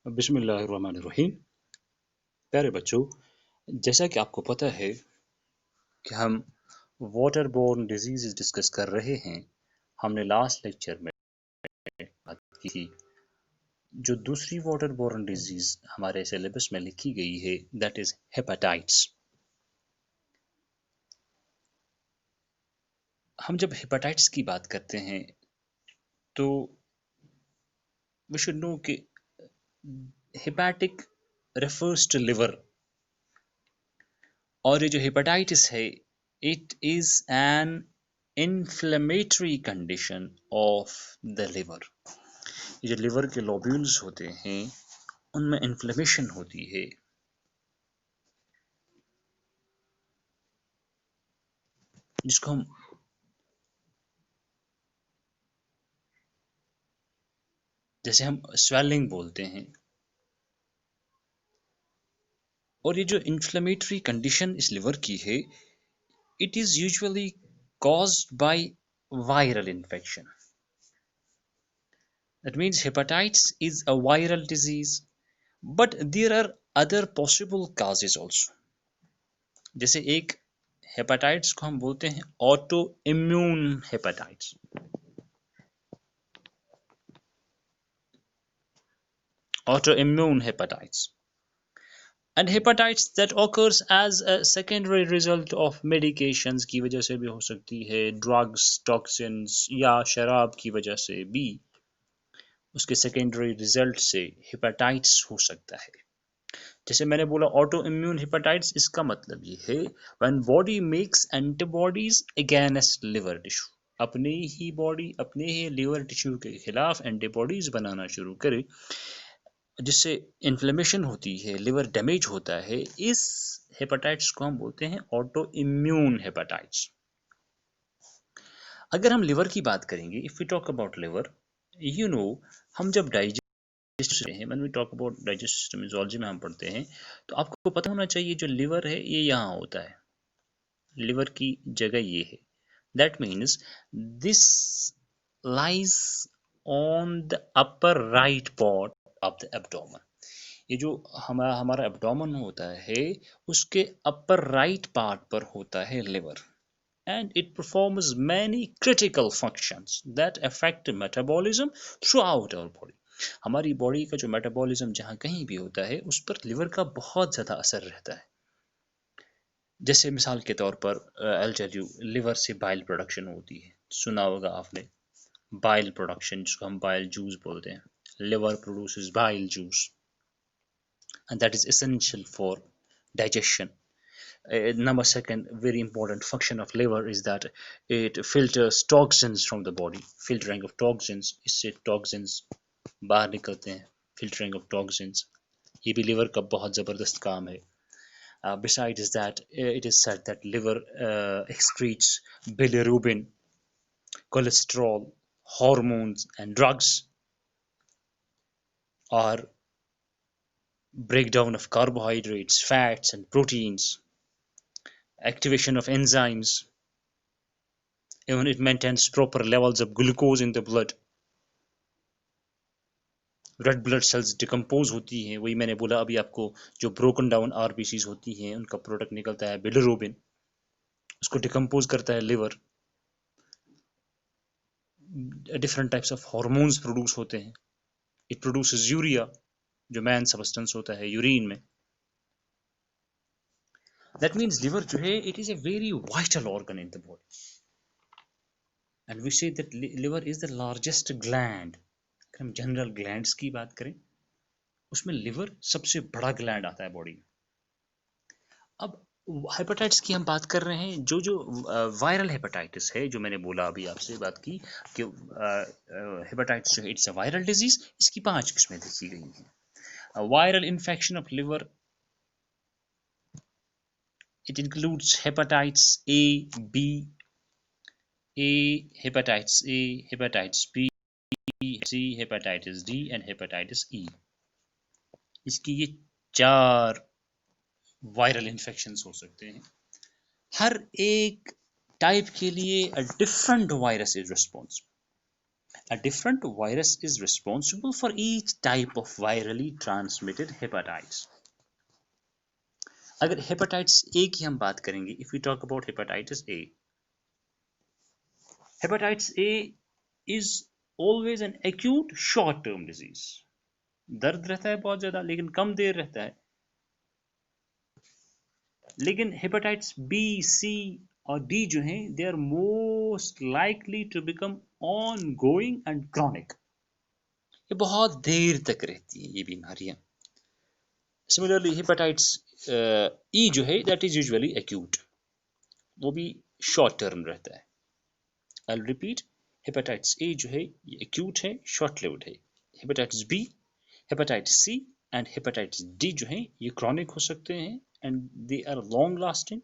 बिस्मिल्लाहिर्रहमानिर्रहीम। प्यारे बच्चों, जैसा कि आपको पता है कि हम वाटर बोर्न डिजीज़ डिस्कस कर रहे हैं। हमने लास्ट लेक्चर में बात की थी जो दूसरी वाटर बोर्न डिजीज़ हमारे सिलेबस में लिखी गई है, दैट इज़ हेपेटाइट्स। हम जब हेपेटाइट्स की बात करते हैं तो वी शुड नो कि हेपेटिक रेफर्स टू लिवर, और ये जो हेपेटाइटिस है it is an inflammatory condition of the liver. ये जो लिवर के लोब्यूल्स होते हैं उनमें इन्फ्लेमेशन होती है, जिसको हम जैसे हम स्वेलिंग बोलते हैं। और ये जो इन्फ्लेमेटरी कंडीशन इस लिवर की है it is usually caused by viral infection. That means hepatitis is a viral disease, but there are other possible causes also. जैसे एक हेपेटाइट्स को हम बोलते हैं autoimmune hepatitis. Autoimmune hepatitis and hepatitis that occurs as a secondary result of medications की वजह से भी हो सकती है, ड्रग्स, टॉक्सिन्स या शराब की वजह से भी उसके सेकेंडरी रिजल्ट से हेपेटाइटिस हो सकता है। जैसे मैंने बोला ऑटो इम्यून हेपेटाइटिस, इसका मतलब ये है when body makes antibodies against liver tissue, अपने ही बॉडी अपने ही लिवर टिश्यू के खिलाफ एंटीबॉडीज बनाना शुरू करे, जिससे इन्फ्लेमेशन होती है, लिवर डैमेज होता है। इस हेपेटाइटिस को हम बोलते हैं ऑटो इम्यून हेपेटाइटिस। अगर हम लिवर की बात करेंगे, if we talk about liver, you know, हम जब डाइजेस्ट हैं, when we talk about digestive system, zoology में हम पढ़ते हैं, तो आपको पता होना चाहिए जो लिवर है ये यहाँ होता है, लिवर की जगह ये है। That means this lies on the upper right part of the abdomen. ये जो हमारा एब्डोमेन होता है उसके अपर राइट पार्ट पर होता है liver, and it performs many critical functions that affect metabolism throughout our body. हमारी बॉडी का जो मेटाबॉलिज्म जहाँ कहीं भी होता है उस पर लिवर का बहुत ज़्यादा असर रहता है। जैसे मिसाल के तौर पर I'll tell you, लिवर से बाइल प्रोडक्शन होती है, सुना होगा आपने बाइल प्रोडक्शन, जिसको हम बाइल जूस बोलते हैं। Liver produces bile juice and that is essential for digestion. Number second very important function of liver is that it filters toxins from the body. Filtering of toxins, इससे toxins बाहर निकलते हैं। Filtering of toxins, ये भी liver का बहुत ज़बरदस्त काम है। Besides that, it is said that liver excretes bilirubin, cholesterol, hormones and drugs, or breakdown of carbohydrates, fats and proteins, activation of enzymes. Even it maintains proper levels of glucose in the blood. Red blood cells decompose होती हैं, वही मैंने बोला अभी आपको, जो broken down RBCs होती हैं उनका प्रोडक्ट निकलता है बिलिरुबिन, उसको डिकम्पोज करता है liver. Different types of hormones produce होते हैं। इट प्रोड्यूसेस यूरिया, जो मैन सबस्टेंस होता है यूरिन में। दैट मीन्स लिवर जो है it is a very vital organ in the body, and we say that liver is the largest gland. अगर हम जनरल ग्लैंड्स की बात करें उसमें लिवर सबसे बड़ा ग्लैंड आता है बॉडी में। अब हेपेटाइटिस की हम बात कर रहे हैं, जो वायरल हेपेटाइटिस है, जो मैंने बोला अभी आपसे बात की कि हेपेटाइटिस जो है इट्स अ वायरल डिजीज। इसकी 5 किस्में देखी गई हैं। Viral infection of liver, it includes hepatitis A, B, hepatitis A, hepatitis B, C, hepatitis D and hepatitis E. इसकी ये 4 वायरल इन्फेक्शंस हो सकते हैं। हर एक टाइप के लिए a different virus is responsible. A different virus is responsible for each type of virally transmitted hepatitis. अगर hepatitis A की हम बात करेंगे, if we talk about hepatitis A, hepatitis A is always an acute short term disease. दर्द रहता है बहुत ज्यादा, लेकिन कम देर रहता है। लेकिन हेपेटाइटिस बी, सी और डी जो हैं, they are most likely to become ongoing and chronic. ये बहुत देर तक रहती है ये बीमारियां। सिमिलरली हेपेटाइटिस ई जो है, दैट इज यूजुअली एक्यूट, वो भी शॉर्ट टर्म रहता है। I will repeat, hepatitis A जो है ये एक्यूट है, शॉर्ट लिव्ड है। Hepatitis B, hepatitis C and hepatitis D जो है ये क्रॉनिक हो सकते हैं and they are long lasting,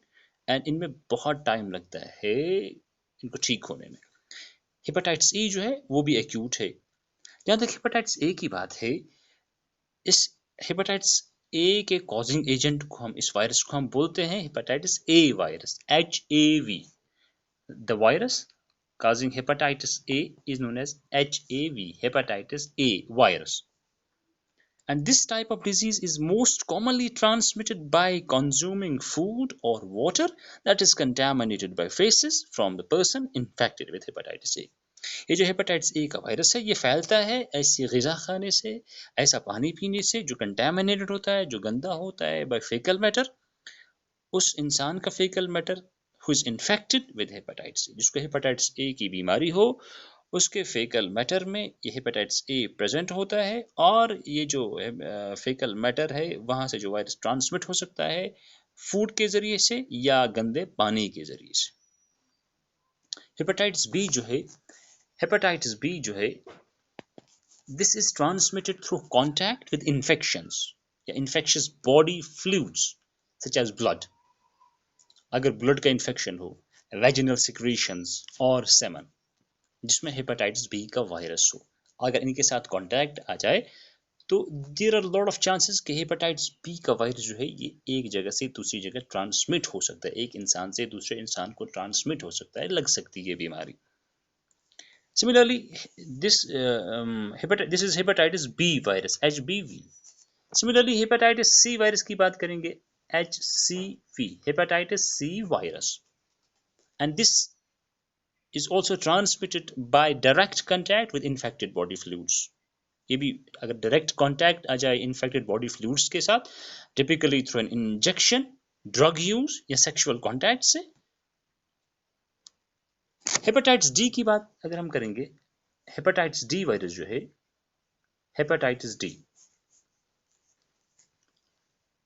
and इनमें बहुत टाइम लगता है इनको ठीक होने में। हेपेटाइटिस ई जो है वो भी एक्यूट है। जहाँ तक हेपेटाइटिस ए की बात है, इस हेपेटाइटिस ए के कॉजिंग एजेंट को हम, इस वायरस को हम बोलते हैं hepatitis A virus, HAV। The virus causing hepatitis A is known as HAV, hepatitis A virus. And this type of disease is most commonly transmitted by consuming food or water that is contaminated by feces from the person infected with hepatitis A. ये जो hepatitis A का virus है, ये फैलता है ऐसी ग़िज़ा खाने से, ऐसा पानी पीने से जो कंटामिनेटेड होता है, जो गंदा होता है बाय फेकल मैटर। उस इंसान का faecal matter who is infected with hepatitis A, जिसको हेपेटाइटिस ए की बीमारी हो, उसके फेकल मैटर में ये हेपेटाइटिस ए प्रेजेंट होता है, और ये जो फेकल मैटर है वहाँ से जो वायरस ट्रांसमिट हो सकता है फूड के ज़रिए से या गंदे पानी के ज़रिए से। हेपेटाइटिस बी जो है, हेपेटाइटिस बी जो है, this is transmitted through contact with infections या infectious body fluids such as blood. अगर ब्लड का इन्फेक्शन हो, वेजिनल सिक्रीशंस और सेमन, जिसमें हेपेटाइटिस बी का वायरस हो, अगर इनके साथ कांटेक्ट आ जाए तो there are lot of chances कि हेपेटाइटिस बी का वायरस जो है ये एक जगह से दूसरी जगह ट्रांसमिट हो सकता है, एक इंसान से दूसरे इंसान को ट्रांसमिट हो सकता है, लग सकती है बीमारी। Similarly this is hepatitis B virus, HBV। Similarly hepatitis C virus की बात करेंगे, HCV, hepatitis C virus, and this is also transmitted by direct contact with infected body fluids। ये भी अगर डायरेक्ट कांटेक्ट आ जाए इन्फेक्टेड बॉडी फ्लूइड्स के साथ, typically through an injection, drug use या सेक्सुअल कांटेक्ट से। हेपेटाइटिस डी की बात अगर हम करेंगे, हेपेटाइटिस डी वायरस जो है, hepatitis D,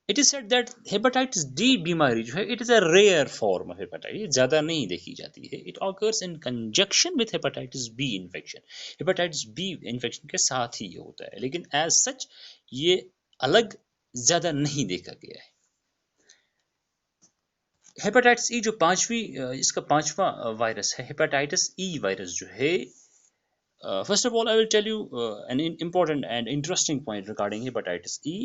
it is said that hepatitis D बीमारी जो है, it is a rare form of hepatitis, ज्यादा नहीं देखी जाती है। It occurs in conjunction with hepatitis B infection, hepatitis B infection के साथ ही ये होता है, लेकिन एज सच ये अलग ज्यादा नहीं देखा गया है। हेपेटाइटिस ई जो इसका पांचवा वायरस है, हेपेटाइटिस ई वायरस जो है, first of all I will tell you an important and interesting point regarding hepatitis E.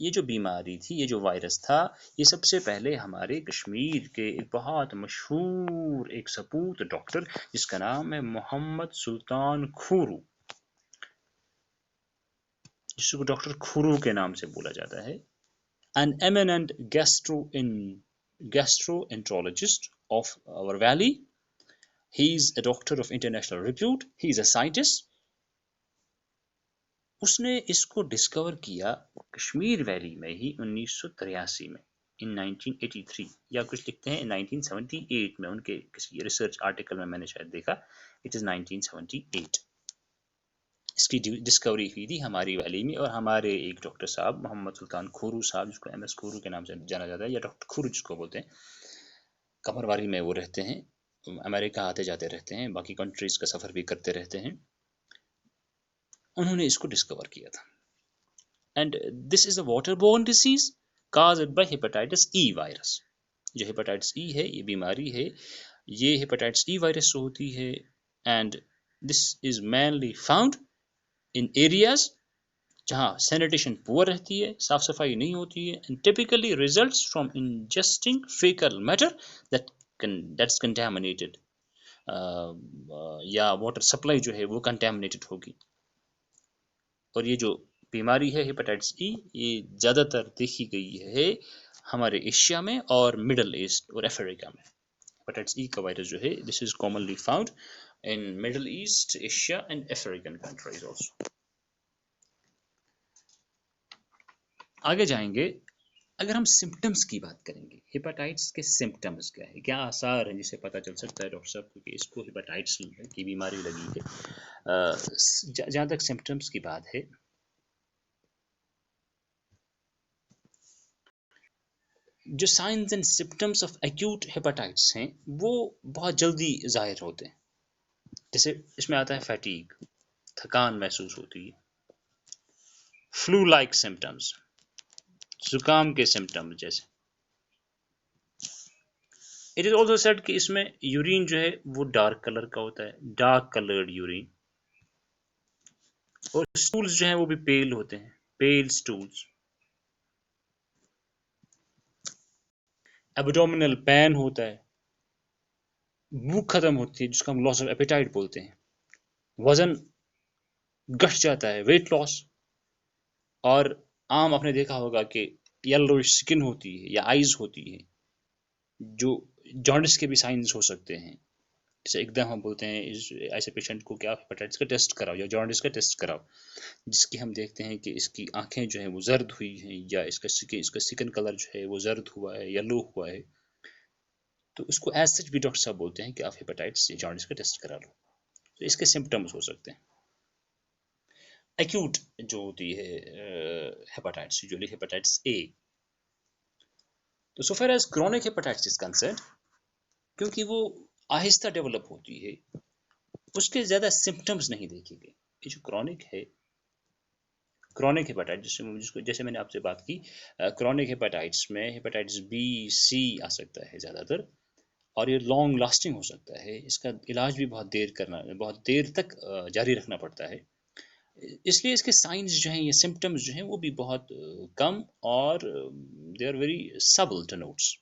ये जो बीमारी थी, ये जो वायरस था, ये सबसे पहले हमारे कश्मीर के एक बहुत मशहूर एक सपूत डॉक्टर, जिसका नाम है मोहम्मद सुल्तान खुरू, जिसको डॉक्टर खुरू के नाम से बोला जाता है, an eminent gastroenterologist of our valley. He is a doctor of international repute. He is a scientist. उसने इसको डिस्कवर किया कश्मीर वैली में ही 1983 में, इन 1983, या कुछ लिखते हैं 1978 में, उनके किसी रिसर्च आर्टिकल में मैंने शायद देखा, इट इज़ 1978। इसकी डिस्कवरी हुई थी हमारी वैली में, और हमारे एक डॉक्टर साहब मोहम्मद सुल्तान खुरू साहब, जिसको MS खुरू के नाम से जाना जाता है या डॉक्टर खुरू जिसको बोलते हैं, कमरवारी में वो रहते हैं, अमेरिका आते जाते रहते हैं, बाकी कंट्रीज़ का सफ़र भी करते रहते हैं। उन्होंने इसको डिस्कवर किया था। And this is a waterborne disease caused by hepatitis E virus. जो हेपेटाइटिस ई है, ये बीमारी है, ये हेपेटाइटिस ई वायरस से होती है, and this is mainly found in areas जहाँ सैनिटेशन पुअर रहती है, साफ सफाई नहीं होती है, and typically results from ingesting faecal matter that's contaminated. या वाटर सप्लाई जो है वो कंटेमिनेटेड होगी। और ये जो बीमारी है हेपेटाइटिस ई, ये ज़्यादातर देखी गई है हमारे एशिया में और मिडल ईस्ट और अफ्रीका में। हेपेटाइटिस ई का वायरस जो है this is commonly found in middle east, Asia and African countries also. आगे जाएंगे, अगर हम सिम्टम्स की बात करेंगे, हेपेटाइटिस के सिम्टम्स क्या है, क्या आसार हैं जिससे पता चल सकता है डॉक्टर साहब कि इसको हेपेटाइटिस की बीमारी लगी है। जहाँ तक सिम्टम्स की बात है, जो science and symptoms of acute hepatitis हैं वो बहुत जल्दी जाहिर होते हैं। जैसे इसमें आता है फैटीग, थकान महसूस होती है, फ्लू लाइक सिम्टम्स, जुकाम के सिम्टम्स जैसे। इट इज ऑल्सो सेड कि इसमें यूरिन जो है वो डार्क कलर का होता है, डार्क कलर्ड यूरिन, और स्टूल्स जो हैं वो भी पेल होते हैं, पेल स्टूल्स। एब्डोमिनल पेन होता है, भूख खत्म होती है जिसको हम लॉस ऑफ एपेटाइट बोलते हैं, वजन घट जाता है, वेट लॉस, और आम आपने देखा होगा कि येलो स्किन होती है या आइज होती है, जो जॉन्डिस के भी साइंस हो सकते हैं। जैसे एकदम हम बोलते हैं ऐसे पेशेंट को क्या हेपेटाइटिस का टेस्ट कराओ या जॉन्डिस का टेस्ट कराओ, जिसकी हम देखते हैं कि इसकी आंखें जो हैं वो जर्द हुई हैं या इसका स्किन कलर जो है वो जर्द हुआ है, येलो हुआ है, तो उसको एज सच भी डॉक्टर साहब बोलते हैं कि आप हेपेटाइटिस या जॉन्डिस का टेस्ट करा लो। तो इसके सिम्टम्स हो सकते हैं। एक्यूट जो होती है हेपेटाइटिस, यूजुअली हेपेटाइटिस ए। तो so far as chronic hepatitis is concerned, क्योंकि वो आहिस्ता डेवलप होती है, उसके ज़्यादा सिम्टम्स नहीं देखे गए। ये जो क्रॉनिक हेपेटाइटिस जिसको जैसे मैंने आपसे बात की, क्रॉनिक हेपेटाइटिस में हेपेटाइटिस बी, सी आ सकता है ज़्यादातर, और ये लॉन्ग लास्टिंग हो सकता है। इसका इलाज भी बहुत देर तक जारी रखना पड़ता है। इसलिए इसके साइंस जो हैं, ये सिम्टम्स जो हैं वो भी बहुत कम और दे आर वेरी सबल टू नोट्स।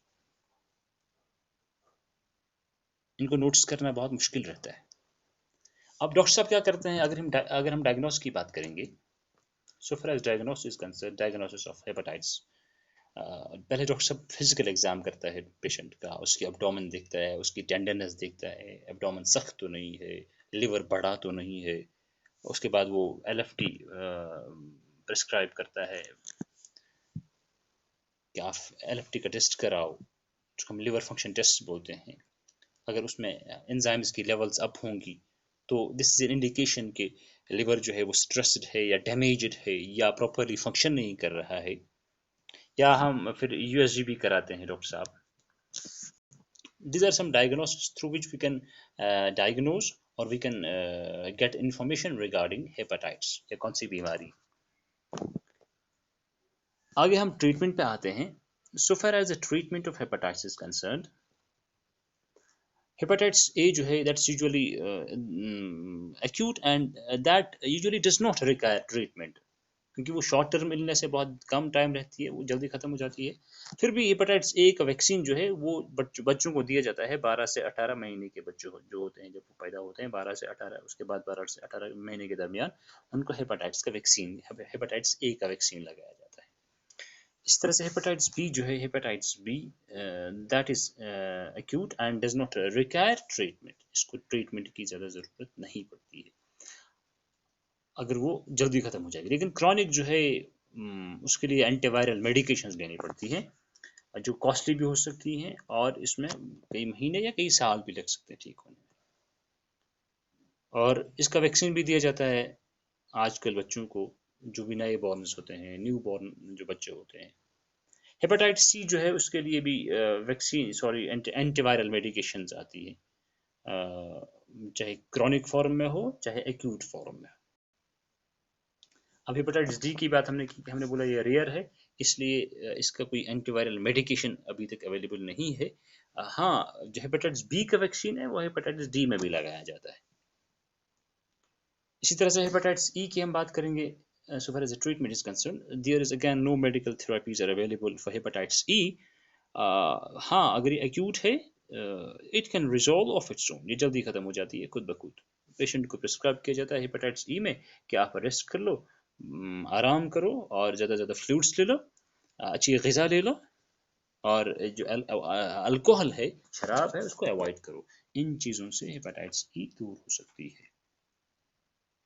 इनको नोट्स करना बहुत मुश्किल रहता है। अब डॉक्टर साहब क्या करते हैं, अगर हम डायग्नोस की बात करेंगे, so far as diagnosis concern, diagnosis of hepatitis, पहले डॉक्टर साहब फिजिकल एग्जाम करता है पेशेंट का, उसकी एब्डोमेन देखता है, उसकी टेंडरनेस देखता है, एब्डोमेन सख्त तो नहीं है, लिवर बड़ा तो नहीं है। उसके बाद वो LFT प्रिस्क्राइब करता है कि आप LFT का टेस्ट कराओ, जिसको हम लिवर फंक्शन टेस्ट बोलते हैं। अगर उसमें एंजाइम्स की लेवल्स अप होंगी तो दिस इज एन इंडिकेशन कि लिवर जो है वो स्ट्रेस्ड है या डैमेज्ड है या प्रॉपरली फंक्शन नहीं कर रहा है। या हम फिर USG भी कराते हैं डॉक्टर साहब। These are some diagnoses through which we can diagnose or we can get information regarding hepatitis या कौन सी बीमारी। आगे हम ट्रीटमेंट पे आते हैं। So far as the treatment of hepatitis is concerned, hepatitis A जो है that's usually acute and that usually does not require treatment, क्योंकि वो शॉर्ट टर्म इलनेस है, बहुत कम टाइम रहती है, वो जल्दी खत्म हो जाती है। फिर भी हेपेटाइटिस ए का वैक्सीन जो है वो बच्चों को दिया जाता है। 12 से 18 महीने के बच्चों जो होते हैं, जब वो पैदा होते हैं 12 से 18, उसके बाद 12 से 18 महीने के दरमियान उनको हेपेटाइटिस का वैक्सीन, हेपेटाइटिस ए का वैक्सीन लगाया जाता है। इस तरह से हेपेटाइटिस बी जो है, hepatitis B that is acute and does not require treatment, इसको ट्रीटमेंट की ज़्यादा ज़रूरत नहीं पड़ती है अगर वो जल्दी खत्म हो जाएगी। लेकिन क्रॉनिक जो है उसके लिए एंटीवायरल मेडिकेशंस लेनी पड़ती हैं, जो कॉस्टली भी हो सकती हैं और इसमें कई महीने या कई साल भी लग सकते हैं ठीक होने में। और इसका वैक्सीन भी दिया जाता है आजकल बच्चों को जो भी नए बॉर्न्स होते हैं, न्यू बॉर्न जो बच्चे होते हैं। हेपेटाइटिस सी जो है उसके लिए भी वैक्सीन एंटीवायरल मेडिकेशंस आती है, चाहे क्रॉनिक फॉर्म में हो चाहे एक्यूट फॉर्म में हो। अब हेपेटाइटिस डी की बात हमने बोला ये रेयर है, इसलिए इसका कोई एंटीवायरल मेडिकेशन अभी तक अवेलेबल नहीं है। हाँ, जो हेपेटाइटिस बी का वैक्सीन है वो हेपेटाइटिस डी में भी लगाया जाता है। इसी तरह से हेपेटाइटिस ई की हम बात करेंगे। so far as the treatment is concerned, there is again no medical therapies are available for hepatitis E. हाँ, अगर ये acute है it can resolve of its own, ये जल्दी ख़त्म हो जाती है खुद ब खुद। पेशेंट को प्रिस्क्राइब किया जाता है हेपेटाइटिस ई में कि आप रेस्ट कर लो, आराम करो और ज़्यादा से ज़्यादा फ्लूइड्स ले लो, अच्छी ग़िज़ा ले लो, और जो अल्कोहल है, शराब है, उसको अवॉइड करो। इन चीज़ों से हेपेटाइटिस ई दूर हो सकती है।